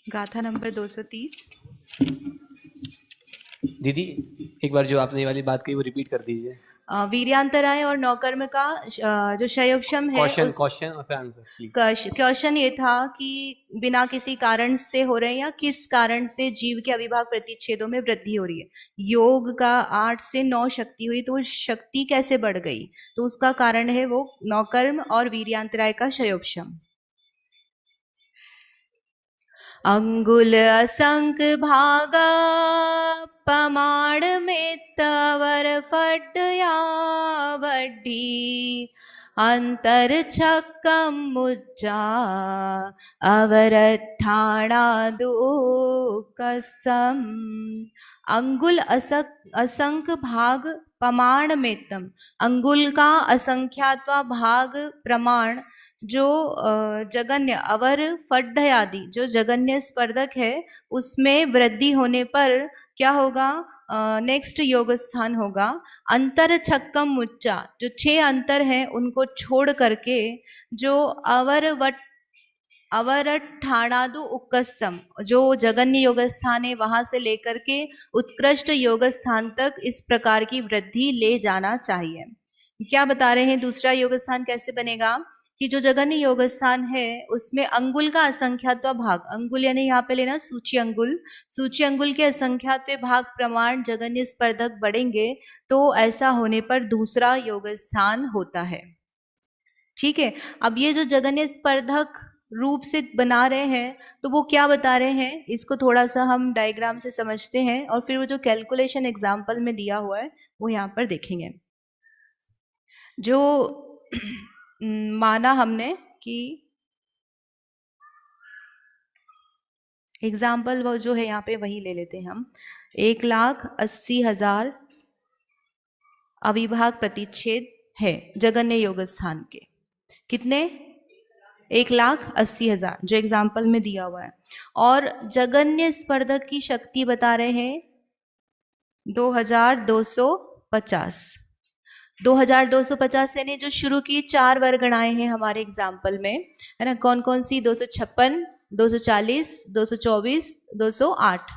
गाथा नंबर 230। दीदी एक बार जो आपने ये वाली बात कही वो रिपीट कर दीजिए। वीर्यांतराय और नौकर्म का जो क्षयोपशम है क्वेश्चन उस क्वेश्चन और फिर आंसर प्लीज। क्वेश्चन ये था कि बिना किसी कारण से हो रहे हैं या किस कारण से जीव के अविभाग प्रतिच्छेदों में वृद्धि हो रही है। योग का 8 से 9 शक्ति हुई तो शक्ति कैसे बढ़ गई, तो उसका कारण है वो नौकर्म और वीर्यांतराय का क्षयोपशम। अंगुल असंक भागा पमाण में तवर फटया वड्डी अंतर छक्कम मुज्जा अवरठाणा दो कसम। अंगुल असंक भाग प्रमाण मेतम, अंगुल का असंख्यात्वा भाग प्रमाण जो जगन्य अवर फड्ढयादि जो जगन्य स्पर्धक है उसमें वृद्धि होने पर क्या होगा, नेक्स्ट योग स्थान होगा अंतर छक्कम मुच्चा, जो 6 अंतर हैं उनको छोड़ करके जो अवरठाणादु उक्कसम जो जगन्य योग स्थान है वहां से लेकर के उत्कृष्ट योग स्थान तक इस प्रकार की वृद्धि ले जाना चाहिए। क्या बता रहे हैं, दूसरा योग स्थान कैसे बनेगा कि जो जगन्य योग स्थान है उसमें अंगुल का असंख्यात्व भाग, अंगुल यानी यहाँ पे लेना सूची अंगुल, सूची अंगुल के असंख्यात्व भाग प्रमाण जगन्य स्पर्धक बढ़ेंगे तो ऐसा होने पर दूसरा योग स्थान होता है। ठीक है, अब ये जो जगन्य स्पर्धक रूप से बना रहे हैं तो वो क्या बता रहे हैं, इसको थोड़ा सा हम डायग्राम से समझते हैं और फिर वो जो कैलकुलेशन एग्जाम्पल में दिया हुआ है वो यहाँ पर देखेंगे। जो माना हमने कि एग्जाम्पल वो जो है यहाँ पे वही ले लेते हैं हम, 1,80,000 अविभाग प्रतिच्छेद है जगन्य योग स्थान के, कितने, 1,80,000 जो एग्जाम्पल में दिया हुआ है, और जगन्य स्पर्धक की शक्ति बता रहे हैं 2,250। 2,250 यानी जो शुरू की 4 वर्गणाएं हैं हमारे एग्जाम्पल में, है ना, कौन कौन सी, 256, 240, 224, 208,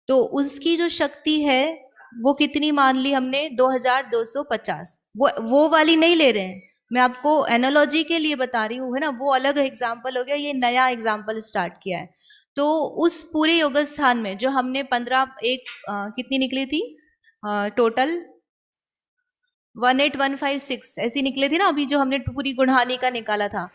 तो उसकी जो शक्ति है वो कितनी मान ली हमने, 2,250। वो वाली नहीं ले रहे हैं, मैं आपको एनालॉजी के लिए बता रही हूँ, है ना, वो अलग एग्जाम्पल हो गया, ये नया एग्जाम्पल स्टार्ट किया है। तो उस पूरे योग स्थान में जो हमने 15 कितनी निकली थी टोटल, 18,156 ऐसी निकली थी ना, अभी जो हमने पूरी गुणहानी का निकाला था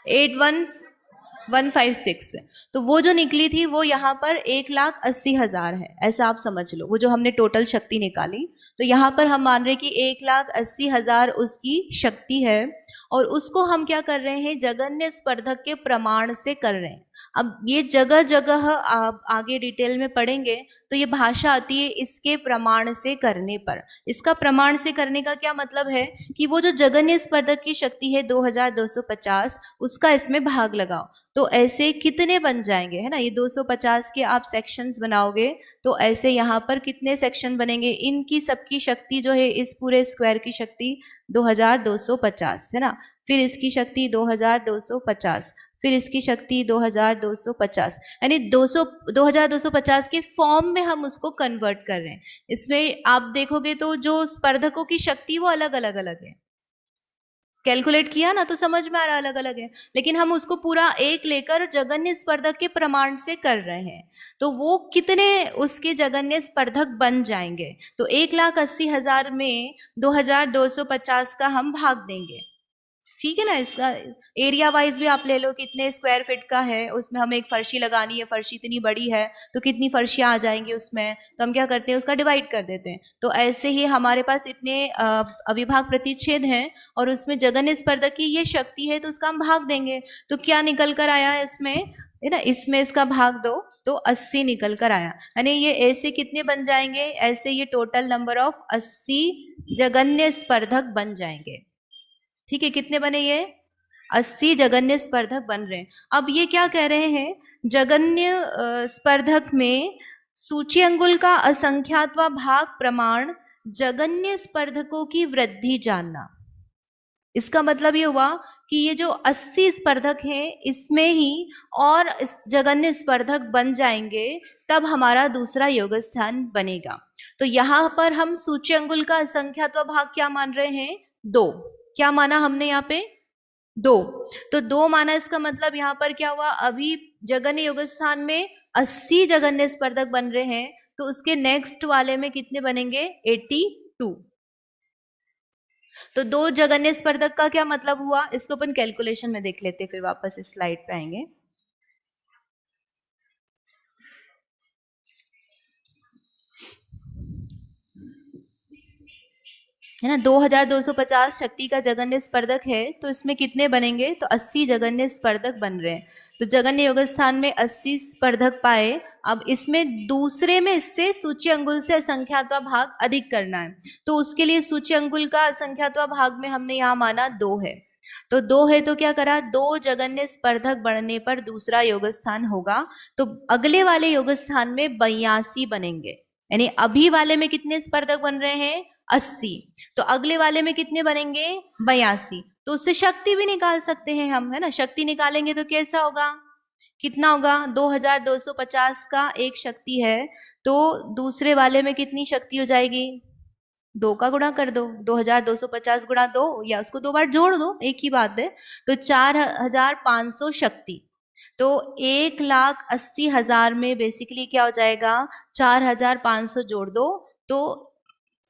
81,156, तो वो जो निकली थी वो यहाँ पर 1,80,000 है, ऐसा आप समझ लो, वो जो हमने टोटल शक्ति निकाली, तो यहाँ पर हम मान रहे हैं कि 1,80,000 उसकी शक्ति है और उसको हम क्या कर रहे हैं, जगन्य स्पर्धक के प्रमाण से कर रहे हैं। अब ये जगह जगह आप आगे डिटेल में पढ़ेंगे तो ये भाषा आती है इसके प्रमाण से करने पर। इसका प्रमाण से करने का क्या मतलब है कि वो जो जगन्य स्पर्धक की शक्ति है 2,250 उसका इसमें भाग लगाओ, तो ऐसे कितने बन जाएंगे, है ना, ये 250 के आप सेक्शंस बनाओगे तो ऐसे यहाँ पर कितने सेक्शन बनेंगे, इनकी सबकी शक्ति जो है इस पूरे स्क्वायर की शक्ति 2,250 है ना, फिर इसकी शक्ति 2,250, फिर इसकी शक्ति 2,250, यानी 2,250 के फॉर्म में हम उसको कन्वर्ट कर रहे हैं। इसमें आप देखोगे तो जो स्पर्धकों की शक्ति वो अलग अलग है, कैलकुलेट किया ना तो समझ में आ रहा अलग अलग है, लेकिन हम उसको पूरा एक लेकर जगन्य स्पर्धक के प्रमाण से कर रहे हैं, तो वो कितने उसके जगन्य स्पर्धक बन जाएंगे, तो 1,80,000 में 2,250 का हम भाग देंगे। ठीक है ना, इसका एरिया वाइज भी आप ले लो कितने स्क्वायर फीट का है, उसमें हमें एक फर्शी लगानी है, फर्शी इतनी बड़ी है तो कितनी फर्शियां आ जाएंगी उसमें, तो हम क्या करते हैं उसका डिवाइड कर देते हैं। तो ऐसे ही हमारे पास इतने अविभाग प्रतिच्छेद हैं और उसमें जगन्य स्पर्धक की ये शक्ति है तो उसका हम भाग देंगे, तो क्या निकल कर आया है इसमें, है ना, इसमें इसका भाग दो तो 80 निकल कर आया, यानी ये ऐसे कितने बन जाएंगे, ऐसे ये टोटल नंबर ऑफ 80 जगन्य स्पर्धक बन जाएंगे। ठीक है, कितने बने ये, 80 जगन्य स्पर्धक बन रहे हैं। अब ये क्या कह रहे हैं, जगन्य स्पर्धक में सूची अंगुल का असंख्यात्वा भाग प्रमाण जगन्य स्पर्धकों की वृद्धि जानना। इसका मतलब ये हुआ कि ये जो 80 स्पर्धक हैं इसमें ही और इस जगन्य स्पर्धक बन जाएंगे, तब हमारा दूसरा योग स्थान बनेगा। तो यहाँ पर हम सूची अंगुल का असंख्यात्व भाग क्या मान रहे हैं? 2। क्या माना हमने यहाँ पे? 2। तो 2 माना, इसका मतलब यहाँ पर क्या हुआ? अभी जगन्य योग स्थान में 80 जगन्य स्पर्धक बन रहे हैं, तो उसके नेक्स्ट वाले में कितने बनेंगे? 82। तो 2 जगन्य स्पर्धक का क्या मतलब हुआ? इसको अपन कैलकुलेशन में देख लेते, फिर वापस इस स्लाइड पे आएंगे। है ना, 2250 शक्ति का जगन्य स्पर्धक है, तो इसमें कितने बनेंगे? तो 80 जगन्य स्पर्धक बन रहे हैं। तो जगन्य योग स्थान में 80 स्पर्धक पाए। अब इसमें दूसरे में इससे सूची अंगुल से असंख्यात्व भाग अधिक करना है, तो उसके लिए सूची अंगुल का असंख्यात्व भाग में हमने यहाँ माना 2 है। तो 2 है तो क्या करा? 2 जगन्य स्पर्धक बढ़ने पर दूसरा योग स्थान होगा। तो अगले वाले योग स्थान में 82 बनेंगे, यानी अभी वाले में कितने स्पर्धक बन रहे हैं? 80। तो अगले वाले में कितने बनेंगे? 82। तो उससे शक्ति भी निकाल सकते हैं हम, है ना। शक्ति निकालेंगे तो कैसा होगा? कितना होगा? 2250 का एक शक्ति है, तो दूसरे वाले में कितनी शक्ति हो जाएगी? 2 का गुणा कर दो, 2250 गुणा 2, या उसको 2 बार जोड़ दो, एक ही बात है। तो 4500 शक्ति। तो 1,80,000 में बेसिकली क्या हो जाएगा? 4500 जोड़ दो, तो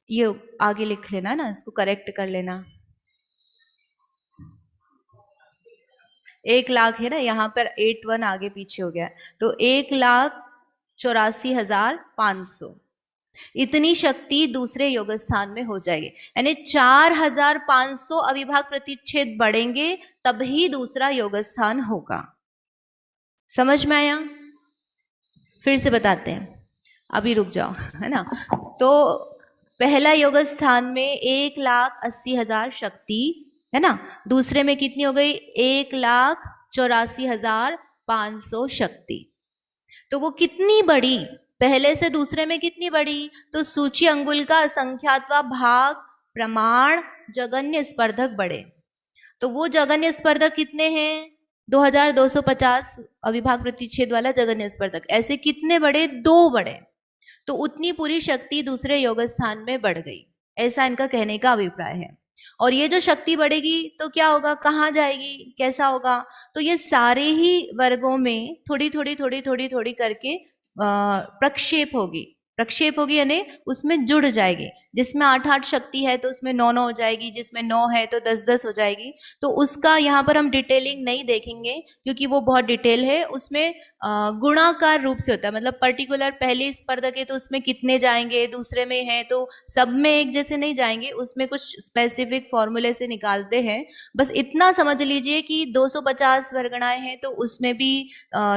ये आगे लिख लेना ना, इसको करेक्ट कर लेना। 1 लाख है ना, यहाँ पर 81 आगे पीछे हो गया, तो 1,84,500 इतनी शक्ति दूसरे योग स्थान में हो जाएगी। यानी 4,500 अविभाग प्रतिच्छेद बढ़ेंगे, तभी दूसरा योग स्थान होगा। समझ में आया? फिर से बताते हैं, अभी रुक जाओ, है ना। तो पहला योग स्थान में 1,80,000 शक्ति, है ना। दूसरे में कितनी हो गई? 1,84,500 शक्ति। तो वो कितनी बड़ी? पहले से दूसरे में कितनी बड़ी? तो सूची अंगुल का असंख्यात्व भाग प्रमाण जगन्य स्पर्धक बढ़े। तो वो जगन्य स्पर्धक कितने हैं? 2250 अविभाग प्रतिच्छेद वाला जगन्य स्पर्धक। ऐसे कितने बढ़े? 2 बढ़े। तो उतनी पूरी शक्ति दूसरे योग स्थान में बढ़ गई, ऐसा इनका कहने का अभिप्राय है। और ये जो शक्ति बढ़ेगी तो क्या होगा? कहाँ जाएगी? कैसा होगा? तो ये सारे ही वर्गों में थोड़ी थोड़ी थोड़ी थोड़ी थोड़ी करके प्रक्षेप होगी। प्रक्षेप होगी यानी उसमें जुड़ जाएगी। जिसमें 8-8 शक्ति है तो उसमें 9-9 हो जाएगी, जिसमें 9 है तो 10-10 हो जाएगी। तो उसका यहाँ पर हम डिटेलिंग नहीं देखेंगे, क्योंकि वो बहुत डिटेल है। उसमें गुणाकार रूप से होता है, मतलब पर्टिकुलर पहली स्पर्धक है तो उसमें कितने जाएंगे, दूसरे में है तो सब में एक जैसे नहीं जाएंगे, उसमें कुछ स्पेसिफिक फॉर्मूले से निकालते हैं। बस इतना समझ लीजिए कि 250 वर्गणाएं हैं तो उसमें भी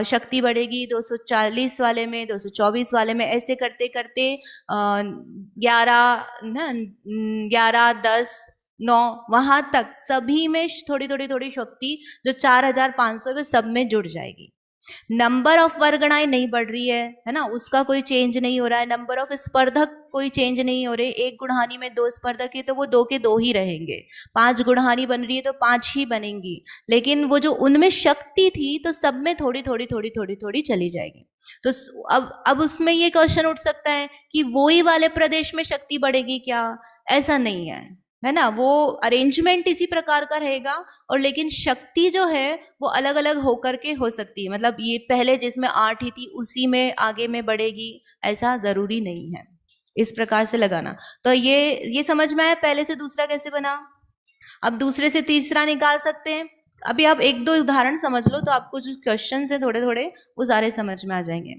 शक्ति बढ़ेगी, 240 वाले में, 224 वाले में, ऐसे करते करते 11, 10, 9 वहां तक सभी में थोड़ी थोड़ी थोड़ी शक्ति जो 4500 है सब में जुड़ जाएगी। नंबर ऑफ वर्गणाएं नहीं बढ़ रही है ना, उसका कोई चेंज नहीं हो रहा है। नंबर ऑफ स्पर्धक कोई चेंज नहीं हो रहे। एक गुणहानी में 2 स्पर्धक है तो वो 2 के 2 ही रहेंगे। 5 गुणहानी बन रही है तो 5 ही बनेंगी। लेकिन वो जो उनमें शक्ति थी तो सब में थोड़ी थोड़ी थोड़ी थोड़ी थोड़ी चली जाएगी। तो अब उसमें ये क्वेश्चन उठ सकता है कि वो ही वाले प्रदेश में शक्ति बढ़ेगी क्या? ऐसा नहीं है ना। वो अरेंजमेंट इसी प्रकार का रहेगा, और लेकिन शक्ति जो है वो अलग अलग होकर के हो सकती है। मतलब ये पहले जिसमें 8 ही थी उसी में आगे में बढ़ेगी, ऐसा जरूरी नहीं है। इस प्रकार से लगाना। तो ये समझ में आया पहले से दूसरा कैसे बना। अब दूसरे से तीसरा निकाल सकते हैं। अभी आप 1-2 उदाहरण समझ लो तो आपको जो क्वेश्चन है थोड़े थोड़े वो सारे समझ में आ जाएंगे।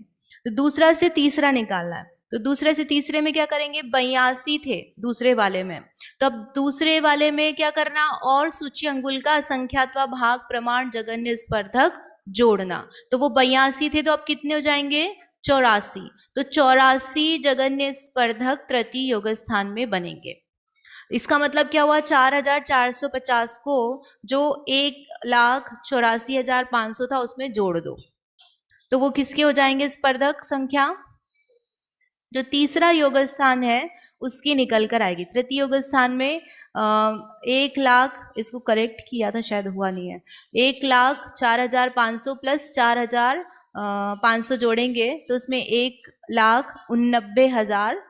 तो दूसरा से तीसरा निकालना है। तो दूसरे से तीसरे में क्या करेंगे? 82 थे दूसरे वाले में, तो अब दूसरे वाले में क्या करना? और सूची अंगुल का असंख्यात्व भाग प्रमाण जगन्य स्पर्धक जोड़ना। तो वो 82 थे तो अब कितने हो जाएंगे? 84। तो 84 जगन्य स्पर्धक तृतीय योग स्थान में बनेंगे। इसका मतलब क्या हुआ? 4450 को जो 1,84,500 था उसमें जोड़ दो, तो वो किसके हो जाएंगे स्पर्धक संख्या? जो तीसरा योग स्थान है उसकी निकल कर आएगी। तृतीय योग स्थान में 1,00,000, इसको करेक्ट किया था शायद, हुआ नहीं है, 1,04,500 प्लस 4,500 जोड़ेंगे तो उसमें 1,89,000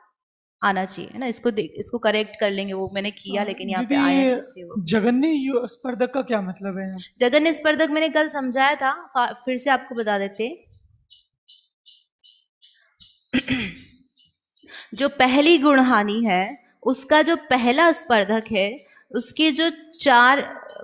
आना चाहिए, है ना। इसको करेक्ट कर लेंगे, वो मैंने किया लेकिन यहाँ पे आया नहीं इससे वो। जगन्य स्पर्धक का क्या मतलब है? जगन्य स्पर्धक मैंने कल समझाया था, फिर से आपको बता देते। जो पहली गुणहानि है उसका जो पहला स्पर्धक है उसके जो 4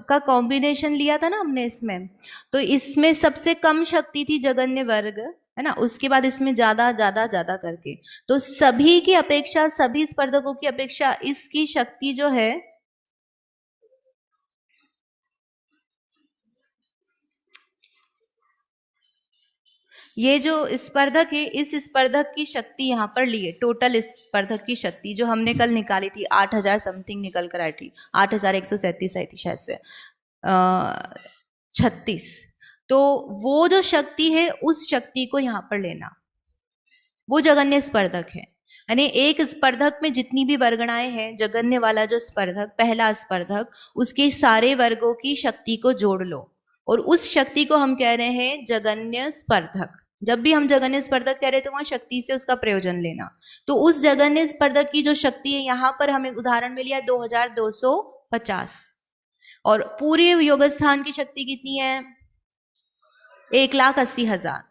का कॉम्बिनेशन लिया था ना हमने इसमें, तो इसमें सबसे कम शक्ति थी जगन्य वर्ग, है ना। उसके बाद इसमें ज्यादा ज्यादा ज्यादा करके, तो सभी की अपेक्षा, सभी स्पर्धकों की अपेक्षा इसकी शक्ति जो है ये जो स्पर्धक है, इस स्पर्धक की शक्ति यहाँ पर ली है, टोटल स्पर्धक की शक्ति जो हमने कल निकाली थी 8,000 समथिंग निकल कर आई थी, 8,137 आई थी शायद से 36। तो वो जो शक्ति है उस शक्ति को यहाँ पर लेना, वो जगन्य स्पर्धक है। यानी एक स्पर्धक में जितनी भी वर्गणाएं हैं, जगन्य वाला जो स्पर्धक, पहला स्पर्धक, उसके सारे वर्गों की शक्ति को जोड़ लो और उस शक्ति को हम कह रहे हैं जगन्य स्पर्धक। जब भी हम जगन्य स्पर्धक कह रहे हैं तो वहां शक्ति से उसका प्रयोजन लेना। तो उस जगन्य स्पर्धक की जो शक्ति है, यहाँ पर हमें उदाहरण में लिया 2,250 और पूरे योगस्थान की शक्ति कितनी है? 1,80,000।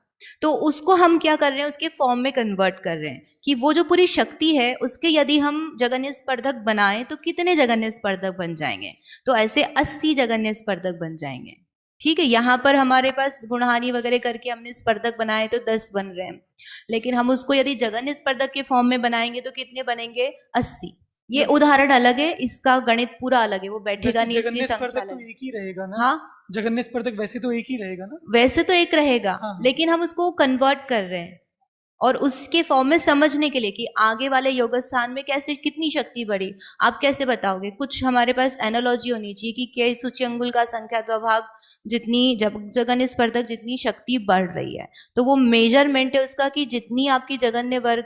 तो उसको हम क्या कर रहे हैं, उसके फॉर्म में कन्वर्ट कर रहे हैं कि वो जो पूरी शक्ति है उसके यदि हम जगन्य स्पर्धक बनाएं तो कितने जगन्य स्पर्धक बन जाएंगे? तो ऐसे 80 जगन्य स्पर्धक बन जाएंगे। ठीक है, यहाँ पर हमारे पास गुणहानि वगैरह करके हमने स्पर्धक बनाए तो 10 बन रहे हैं, लेकिन हम उसको यदि जगन्य स्पर्धक के फॉर्म में बनाएंगे तो कितने बनेंगे? 80। ये उदाहरण अलग है, इसका गणित पूरा अलग है, वो बैठेगा नहीं, इसकी संख्या अलग। तो एक ही रहेगा ना? हाँ, जगन्य स्पर्धक वैसे तो एक ही रहेगा ना? वैसे तो एक रहेगा, हाँ। लेकिन हम उसको कन्वर्ट कर रहे हैं और उसके फॉर्म में समझने के लिए कि आगे वाले योगस्थान में कैसे कितनी शक्ति बढ़ी। आप कैसे बताओगे? कुछ हमारे पास एनालॉजी होनी चाहिए कि क्या सूची अंगुल का संख्यात्वा भाग जितनी जगन्य स्पर्धक जितनी शक्ति बढ़ रही है, तो वो मेजरमेंट है उसका कि जितनी आपकी जगन्य वर्ग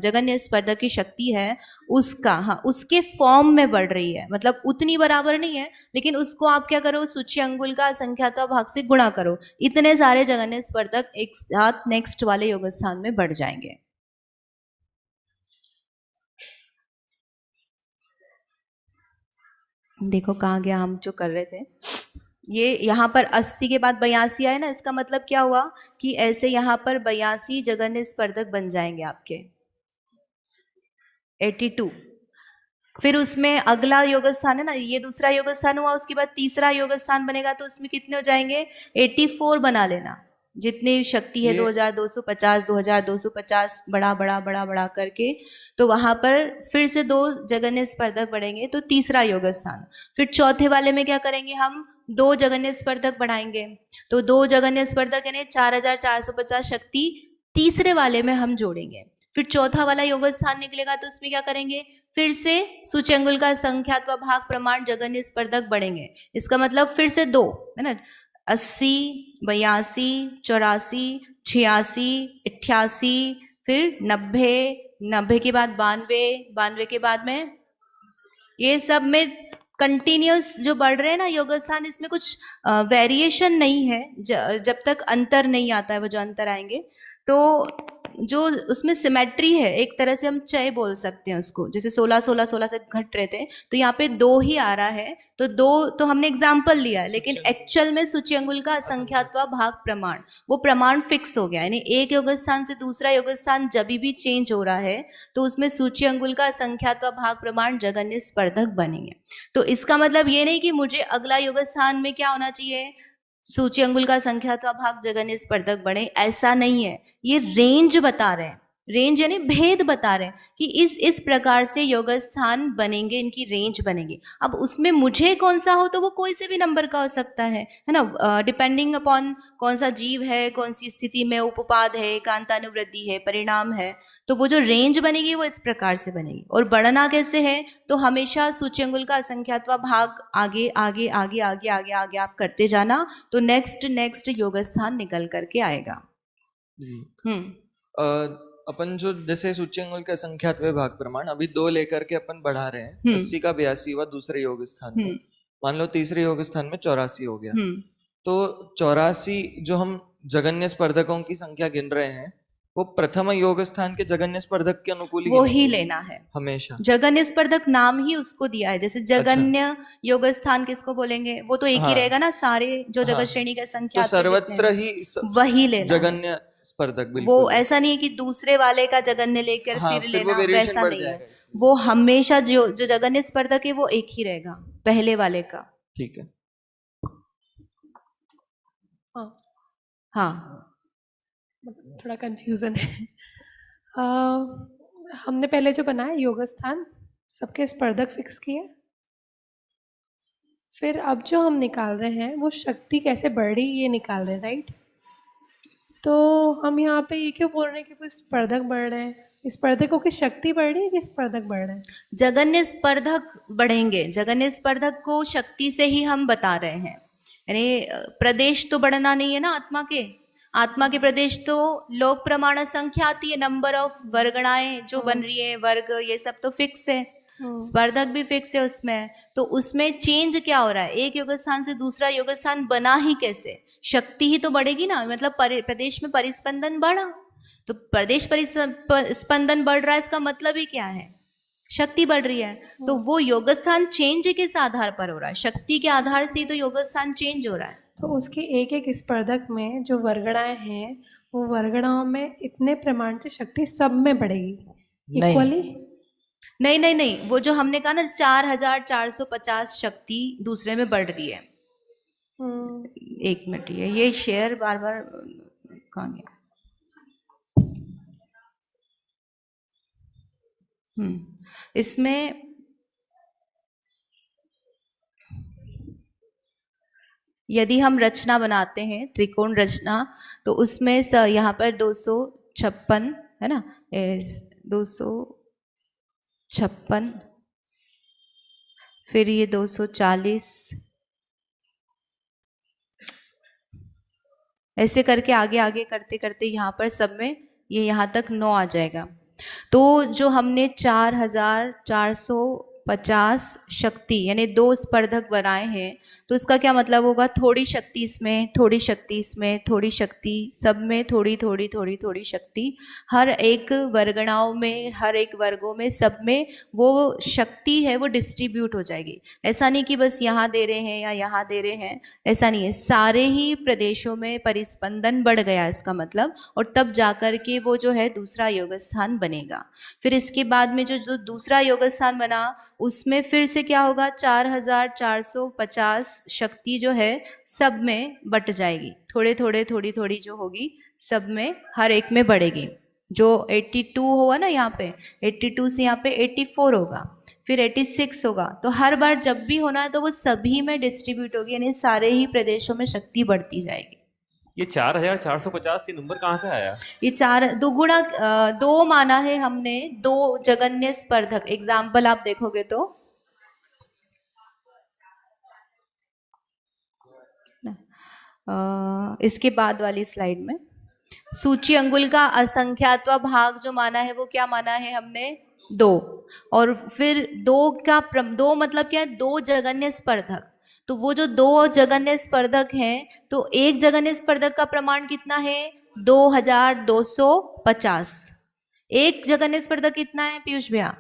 जगन्य स्पर्धक की शक्ति है उसका, हाँ, उसके फॉर्म में बढ़ रही है, मतलब उतनी बराबर नहीं है, लेकिन उसको आप क्या करो, सूची अंगुल का संख्यात्वा भाग से गुणा करो, इतने सारे जगन्य स्पर्धक एक साथ नेक्स्ट वाले योगस्थान में बढ़ जाएंगे। देखो कहाँ गया हम जो कर रहे थे। ये यहाँ पर 80 के बाद 82 आए ना, इसका मतलब क्या हुआ कि ऐसे यहाँ पर 82 जगन्य स्पर्धक बन जाएंगे आपके, 82। फिर उसमें अगला योगस्थान है ना, ये दूसरा योगस्थान हुआ, उसके बाद तीसरा योगस्थान बनेगा तो उसमें कितने हो जाएंगे? 84 बना लेना, जितनी शक्ति है 2,250 2,250 बड़ा बड़ा बड़ा बड़ा करके, तो वहां पर फिर से 2 जगन्य स्पर्धक बढ़ेंगे तो तीसरा योगस्थान। फिर चौथे वाले में क्या करेंगे, हम 2 जगन्य स्पर्धक बढ़ाएंगे, तो 2 जगन्य स्पर्धक यानी 4,450 शक्ति तीसरे वाले में हम जोड़ेंगे। फिर चौथा वाला योगस्थान निकलेगा तो उसमें क्या करेंगे, फिर से सूची अंगुल का संख्यात्वा भाग प्रमाण जगन्य स्पर्धक बढ़ेंगे। इसका मतलब फिर से 2, है ना, 80 82 84 86 88, फिर 90 के बाद 92 के बाद में, ये सब में कंटिन्यूस जो बढ़ रहे हैं ना योगस्थान, इसमें कुछ वेरिएशन नहीं है जब तक अंतर नहीं आता है। वो जो अंतर आएंगे तो जो उसमें सिमेट्री है, एक तरह से हम चय बोल सकते हैं उसको, जैसे 16 16 16 से घट रहे थे तो यहाँ पे 2 ही आ रहा है, तो 2 तो हमने एग्जाम्पल लिया है, लेकिन एक्चुअल में सूची अंगुल का असंख्यात्वा भाग प्रमाण, वो प्रमाण फिक्स हो गया। यानी एक योगस्थान से दूसरा योगस्थान जब भी चेंज हो रहा है तो उसमें सूची अंगुल का असंख्यात्वा भाग प्रमाण जगन्य स्पर्धक बनेंगे। तो इसका मतलब ये नहीं कि मुझे अगला योगस्थान में क्या होना चाहिए, सूची अंगुल का संख्यात्वा भाग जगन्य स्पर्धक बढ़े, ऐसा नहीं है। ये रेंज बता रहे हैं, रेंज यानी भेद बता रहे हैं कि इस प्रकार से योगस्थान बनेंगे, इनकी रेंज बनेगी। अब उसमें मुझे कौन सा हो तो वो कोई से भी नंबर का हो सकता है ना, डिपेंडिंग अपॉन कौन सा जीव है, कौन सी स्थिति में उपोपाद है, एकांतानुवृत्ति है, परिणाम है, तो वो जो रेंज बनेगी वो इस प्रकार से बनेगी। और बढ़ना कैसे है, तो हमेशा सूची अंगुल का असंख्यात्वा भाग आगे आगे आगे आगे आगे आगे आप करते जाना, तो नेक्स्ट योगस्थान निकल करके आएगा। अपन जो जैसे सूची अंगुल का संख्यात्मक भाग प्रमाण अभी 2 लेकर के अपन बढ़ा रहे हैं, 80 का 82 हुआ दूसरे योग स्थान में, मान लो तीसरे योग स्थान में 84 हो गया, तो 84 जो हम जगन्य स्पर्धकों की संख्या गिन रहे हैं वो प्रथम योग स्थान के जगन्य स्पर्धक के अनुकूल वो ही लेना है हमेशा। जगन्य स्पर्धक नाम ही उसको दिया है, जैसे जगन्य योग स्थान किसको बोलेंगे, वो तो एक ही रहेगा ना, सारे जो जगत श्रेणी के संख्या तो सर्वत्र ही वही लेना जगन्य स्पर्धक, बिल्कुल वो ऐसा नहीं है कि दूसरे वाले का जगन्य लेकर फिर लेना, वैसा नहीं है। इसमें। वो हमेशा जो जगन्य स्पर्धक है वो एक ही रहेगा पहले वाले का। ठीक है। हाँ थोड़ा कंफ्यूजन है। हमने पहले जो बनाया योग स्थान सबके स्पर्धक फिक्स किए, फिर अब जो हम निकाल रहे हैं वो शक्ति कैसे बढ़ रही ये निकाल रहे हैं, राइट? तो हम यहाँ पे ये क्यों बोल रहे हैं कि वो स्पर्धक बढ़ रहे हैं? स्पर्धकों की शक्ति बढ़ रही है कि स्पर्धक बढ़ रहे हैं? जगन्य स्पर्धक बढ़ेंगे, जगन्य स्पर्धक को शक्ति से ही हम बता रहे हैं, यानी प्रदेश तो बढ़ना नहीं है ना आत्मा के प्रदेश तो लोक प्रमाण संख्या आती है, नंबर ऑफ वर्गणाएं जो बन रही है, वर्ग ये सब तो फिक्स है, स्पर्धक भी फिक्स है उसमें। तो उसमें चेंज क्या हो रहा है, एक योग स्थान से दूसरा योग स्थान बना ही कैसे, शक्ति ही तो बढ़ेगी ना, मतलब प्रदेश में परिस्पंदन बढ़ा, तो प्रदेश परिस्पंदन बढ़ रहा है, इसका मतलब ही क्या है, शक्ति बढ़ रही है। तो वो योग स्थान चेंज किस आधार पर हो रहा है, शक्ति के आधार से ही तो योग स्थान चेंज हो रहा है। तो उसके एक एक स्पर्धक में जो वर्गणाएं हैं वो वर्गणाओं में इतने प्रमाण से शक्ति सब में बढ़ेगी इक्वली? नहीं, वो जो हमने कहा ना 4450 शक्ति दूसरे में बढ़ रही है। एक मिनट, ये शेयर बार बार कहाँ गया? इसमें यदि हम रचना बनाते हैं, त्रिकोण रचना, तो उसमें यहाँ पर 256 है ना, 256, फिर ये 240, ऐसे करके आगे आगे करते करते यहाँ पर सब में ये यहाँ तक 9 आ जाएगा। तो जो हमने 4450 शक्ति यानी 2 स्पर्धक बनाए हैं, तो इसका क्या मतलब होगा, थोड़ी शक्ति इसमें, थोड़ी शक्ति इसमें, थोड़ी शक्ति सब में, थोड़ी थोड़ी थोड़ी थोड़ी शक्ति हर एक वर्गणाओं में, हर एक वर्गों में, सब में वो शक्ति है वो डिस्ट्रीब्यूट हो जाएगी। ऐसा नहीं कि बस यहाँ दे रहे हैं या यहाँ दे रहे हैं, ऐसा नहीं है, सारे ही प्रदेशों में परिस्पंदन बढ़ गया इसका मतलब, और तब जाकर के वो जो है दूसरा योग स्थान बनेगा। फिर इसके बाद में जो दूसरा योग स्थान बना उसमें फिर से क्या होगा, 4450 शक्ति जो है सब में बट जाएगी, थोड़े थोड़े थोड़ी थोड़ी जो होगी सब में हर एक में बढ़ेगी। जो 82 होगा ना यहाँ पे, 82 से यहाँ पे 84 होगा, फिर 86 होगा, तो हर बार जब भी होना है तो वो सभी में डिस्ट्रीब्यूट होगी, यानी सारे ही प्रदेशों में शक्ति बढ़ती जाएगी। ये 4450 ये नंबर कहाँ से आया? ये 4 दुगुणा 2 माना है हमने, 2 जगन्य स्पर्धक। एग्जाम्पल आप देखोगे तो इसके बाद वाली स्लाइड में सूची अंगुल का असंख्यात्वा भाग जो माना है वो क्या माना है हमने, 2, और फिर 2 मतलब क्या है, 2 जगन्य स्पर्धक। तो वो जो 2 जगन्य स्पर्धक हैं, तो एक जगन्य स्पर्धक का प्रमाण कितना है, 2250। एक जगन्य स्पर्धक कितना है पीयूष भैया,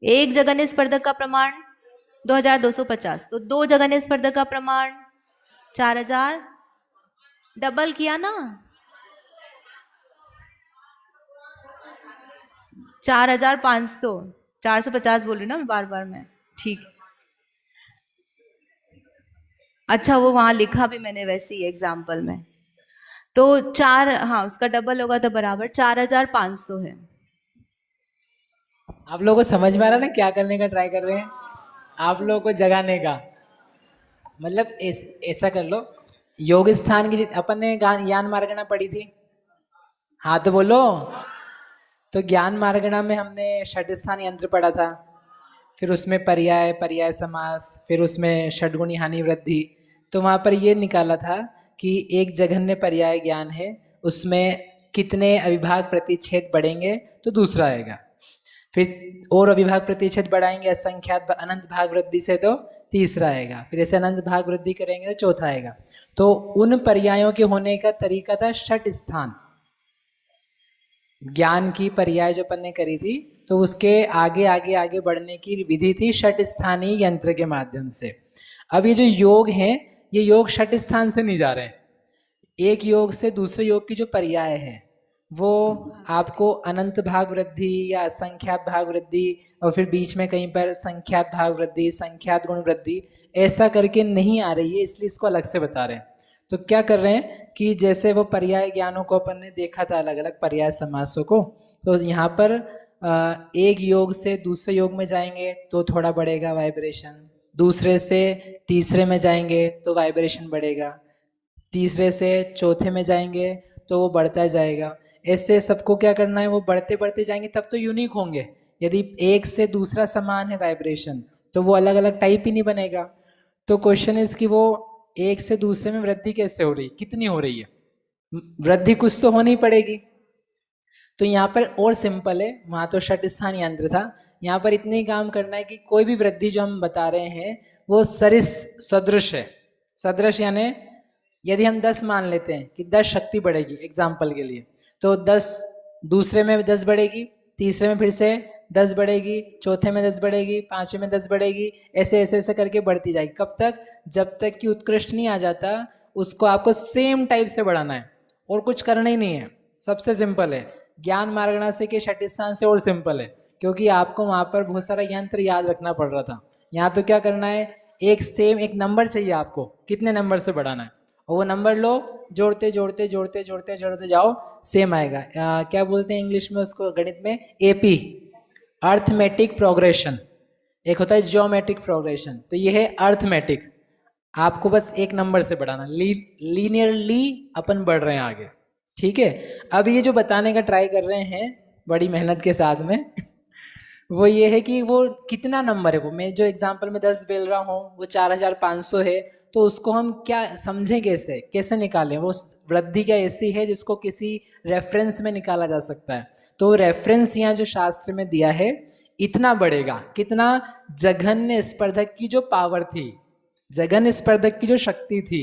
एक जगन्य स्पर्धक का प्रमाण 2250, तो 2 जगन्य स्पर्धक का प्रमाण 4000, डबल किया ना, 4500, 450 बोल रही ना मैं बार बार में, ठीक। अच्छा वो वहां लिखा भी मैंने वैसे ही एग्जाम्पल में, तो 4, हाँ उसका डबल होगा तो बराबर 4500 है। आप लोगों को समझ में आ रहा है ना क्या करने का ट्राई कर रहे हैं, आप लोगों को जगाने का मतलब ऐसा कर लो, योग स्थान की अपन ने ज्ञान मार्गणा पढ़ी थी, हाँ तो बोलो, तो ज्ञान मार्गणा में हमने षट स्थान यंत्र पढ़ा था, फिर उसमें पर्याय समास, फिर उसमें षटगुणी हानि वृद्धि, तो वहाँ पर ये निकाला था कि एक जघन्य पर्याय ज्ञान है, उसमें कितने अविभाग प्रतिच्छेद बढ़ेंगे तो दूसरा आएगा। फिर और अविभाग प्रतिच्छेद बढ़ाएंगे असंख्यात अनंत भाग वृद्धि से तो तीसरा आएगा। फिर ऐसे अनंत भाग वृद्धि करेंगे तो चौथा आएगा। तो उन पर्यायों के होने का तरीका था षट स्थान। ज्ञान की पर्याय जो अपन ने करी थी तो उसके आगे आगे आगे बढ़ने की विधि थी षट स्थानीय यंत्र के माध्यम से। अब ये जो योग हैं ये योग षट स्थान से नहीं जा रहे हैं। एक योग से दूसरे योग की जो पर्याय है वो आपको अनंत भाग वृद्धि या असंख्यात भाग वृद्धि और फिर बीच में कहीं पर संख्यात भाग वृद्धि, संख्यात गुण वृद्धि ऐसा करके नहीं आ रही है, इसलिए इसको अलग से बता रहे हैं। तो क्या कर रहे हैं कि जैसे वो पर्याय ज्ञानों को अपन ने देखा था अलग अलग पर्याय समासों को, तो यहाँ पर एक योग से दूसरे योग में जाएंगे तो थोड़ा बढ़ेगा वाइब्रेशन, दूसरे से तीसरे में जाएंगे तो वाइब्रेशन बढ़ेगा, तीसरे से चौथे में जाएंगे तो वो बढ़ता जाएगा। ऐसे सबको क्या करना है, वो बढ़ते बढ़ते जाएंगे तब तो यूनिक होंगे। यदि एक से दूसरा समान है वाइब्रेशन तो वो अलग अलग टाइप ही नहीं बनेगा। तो क्वेश्चन इज कि वो एक से दूसरे में वृद्धि कैसे हो रही, कितनी हो रही है, वृद्धि कुछ तो होनी पड़ेगी। तो यहाँ पर और सिंपल है, वहाँ तो षट स्थान यंत्र था, यहाँ पर इतने ही काम करना है कि कोई भी वृद्धि जो हम बता रहे हैं वो सरिस सदृश है। सदृश यानी यदि हम 10 मान लेते हैं कि 10 शक्ति बढ़ेगी एग्जाम्पल के लिए, तो 10 दूसरे में 10 बढ़ेगी, तीसरे में फिर से 10 बढ़ेगी, चौथे में 10 बढ़ेगी, पांचवें में 10 बढ़ेगी, ऐसे ऐसे ऐसे करके बढ़ती जाएगी। कब तक? जब तक कि उत्कृष्ट नहीं आ जाता, उसको आपको सेम टाइप से बढ़ाना है और कुछ करना ही नहीं है। सबसे सिंपल है। ज्ञान मार्गणासी के षट स्थान से और सिंपल है, क्योंकि आपको वहाँ पर बहुत सारा यंत्र याद रखना पड़ रहा था। यहाँ तो क्या करना है, एक सेम एक नंबर चाहिए आपको, कितने नंबर से बढ़ाना है, और वो नंबर लो, जोड़ते जोड़ते जोड़ते जोड़ते जोड़ते जाओ, सेम आएगा। क्या बोलते हैं इंग्लिश में उसको, गणित में एपी, अर्थमेटिक प्रोग्रेशन। एक होता है ज्योमेट्रिक प्रोग्रेशन, तो ये है अर्थमेटिक। आपको बस एक नंबर से बढ़ाना, लीनियरली अपन बढ़ रहे हैं आगे, ठीक है। अब ये जो बताने का ट्राई कर रहे हैं बड़ी मेहनत के साथ में वो ये है कि वो कितना नंबर है, वो मैं जो एग्जांपल में 10 बोल रहा हूँ वो 4500 है, तो उसको हम क्या समझें, कैसे निकालें। वो वृद्धि क्या ऐसी है जिसको किसी रेफरेंस में निकाला जा सकता है। तो रेफरेंस यहाँ जो शास्त्र में दिया है, इतना बढ़ेगा। कितना? जघन्य स्पर्धक की जो पावर थी, जघन्य स्पर्धक की जो शक्ति थी,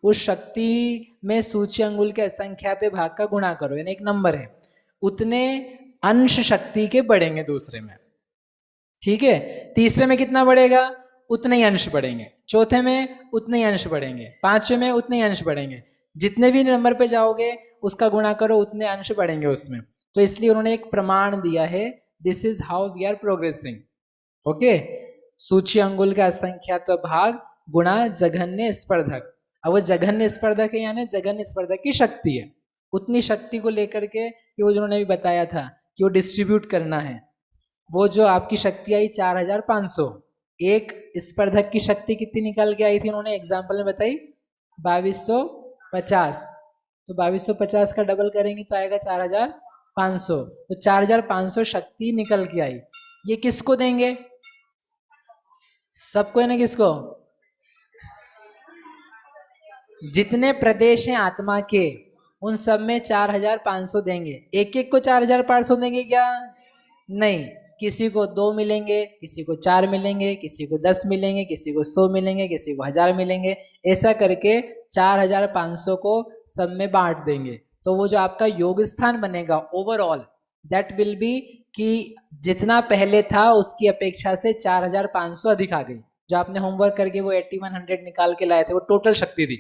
उस शक्ति में सूची अंगुल के असंख्यात भाग का गुणा करो, यानी एक नंबर है, उतने अंश शक्ति के बढ़ेंगे दूसरे में, ठीक है। तीसरे में कितना बढ़ेगा? उतने ही अंश बढ़ेंगे, चौथे में उतने ही अंश बढ़ेंगे, पांचवें में उतने ही अंश बढ़ेंगे। जितने भी नंबर पे जाओगे उसका गुणा करो, उतने अंश बढ़ेंगे उसमें। तो इसलिए उन्होंने एक प्रमाण दिया है, this is how we are progressing, okay. सूची अंगुल का असंख्यात भाग गुणा जघन्य स्पर्धक। अब वो जघन्य स्पर्धक है, यानी जघन्य स्पर्धक की शक्ति है। उतनी शक्ति को लेकर के वो उन्होंने भी बताया था कि वो डिस्ट्रीब्यूट करना है। वो जो आपकी शक्ति आई 4500, एक स्पर्धक की शक्ति कितनी निकल के आई थी, उन्होंने एग्जाम्पल में बताई 2250। तो 2250 का डबल करेंगे तो आएगा 4500। तो 4500 शक्ति निकल के आई। ये किसको देंगे? सबको है ना, किसको? जितने प्रदेश हैं आत्मा के, उन सब में 4500 देंगे। एक एक को 4500 देंगे क्या? नहीं, किसी को 2 मिलेंगे, किसी को 4 मिलेंगे, किसी को 10 मिलेंगे, किसी को 100 मिलेंगे, किसी को 1000 मिलेंगे। ऐसा करके 4500 को सब में बांट देंगे। तो वो जो आपका योग स्थान बनेगा ओवरऑल, दैट विल बी कि जितना पहले था उसकी अपेक्षा से 4500 अधिक आ गई। जो आपने होमवर्क करके वो 8100 निकाल के लाए थे, वो टोटल शक्ति थी।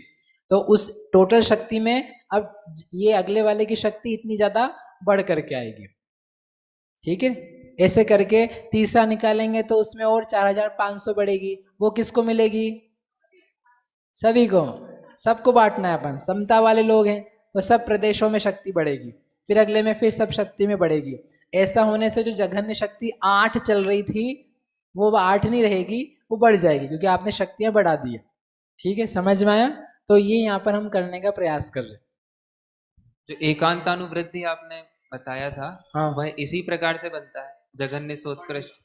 तो उस टोटल शक्ति में अब ये अगले वाले की शक्ति इतनी ज्यादा बढ़ करके आएगी, ठीक है। ऐसे करके तीसरा निकालेंगे तो उसमें और 4500 बढ़ेगी। वो किसको मिलेगी? सभी को, सबको बांटना है अपन, समता वाले लोग हैं तो सब प्रदेशों में शक्ति बढ़ेगी। फिर अगले में फिर सब शक्ति में बढ़ेगी। ऐसा होने से जो जघन्य शक्ति 8 चल रही थी वो 8 नहीं रहेगी, वो बढ़ जाएगी, क्योंकि आपने शक्तियां बढ़ा दी है, ठीक है। समझ में आया? तो ये यहाँ पर हम करने का प्रयास कर रहे हैं। जो एकांतानुवृत्ति आपने बताया था, हाँ, वह इसी प्रकार से बनता है, जघन्य सोत्कृष्ट।